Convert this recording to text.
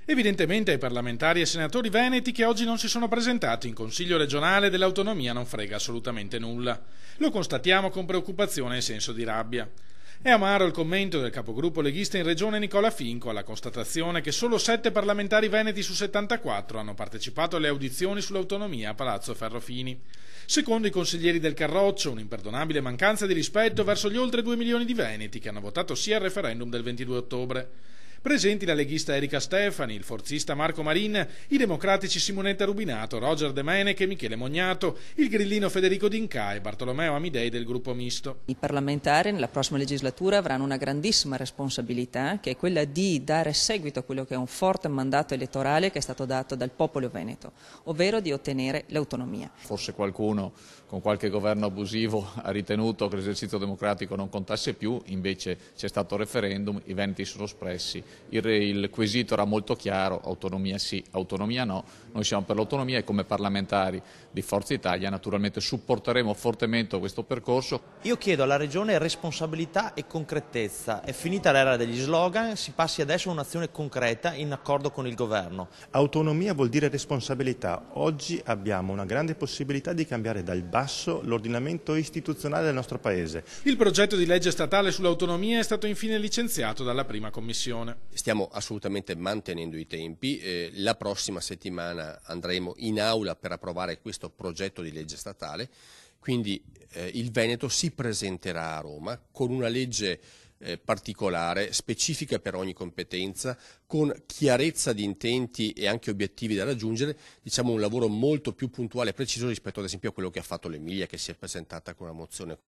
Evidentemente ai parlamentari e senatori veneti che oggi non si sono presentati in Consiglio regionale dell'autonomia non frega assolutamente nulla. Lo constatiamo con preoccupazione e senso di rabbia. È amaro il commento del capogruppo leghista in regione Nicola Finco alla constatazione che solo 7 parlamentari veneti su 74 hanno partecipato alle audizioni sull'autonomia a Palazzo Ferrofini. Secondo i consiglieri del Carroccio, un'imperdonabile mancanza di rispetto verso gli oltre 2 milioni di veneti che hanno votato sì al referendum del 22 ottobre. Presenti la leghista Erika Stefani, il forzista Marco Marin, i democratici Simonetta Rubinato, Roger De Menech e Michele Mognato, il grillino Federico D'Inca e Bartolomeo Amidei del gruppo misto. I parlamentari nella prossima legislatura avranno una grandissima responsabilità, che è quella di dare seguito a quello che è un forte mandato elettorale che è stato dato dal popolo veneto, ovvero di ottenere l'autonomia. Forse qualcuno con qualche governo abusivo ha ritenuto che l'esercizio democratico non contasse più, invece c'è stato il referendum, i veneti sono espressi, il quesito era molto chiaro, autonomia sì, autonomia no, noi siamo per l'autonomia e come parlamentari di Forza Italia naturalmente supporteremo fortemente questo percorso. Io chiedo alla Regione responsabilità e concretezza, è finita l'era degli slogan, si passi adesso a un'azione concreta in accordo con il governo. Autonomia vuol dire responsabilità, oggi abbiamo una grande possibilità di cambiare dal basso l'ordinamento istituzionale del nostro Paese. Il progetto di legge statale sull'autonomia è stato infine licenziato dalla prima commissione. Stiamo assolutamente mantenendo i tempi, la prossima settimana andremo in aula per approvare questo progetto di legge statale, quindi il Veneto si presenterà a Roma con una legge particolare, specifica per ogni competenza, con chiarezza di intenti e anche obiettivi da raggiungere, diciamo un lavoro molto più puntuale e preciso rispetto ad esempio a quello che ha fatto l'Emilia, che si è presentata con una mozione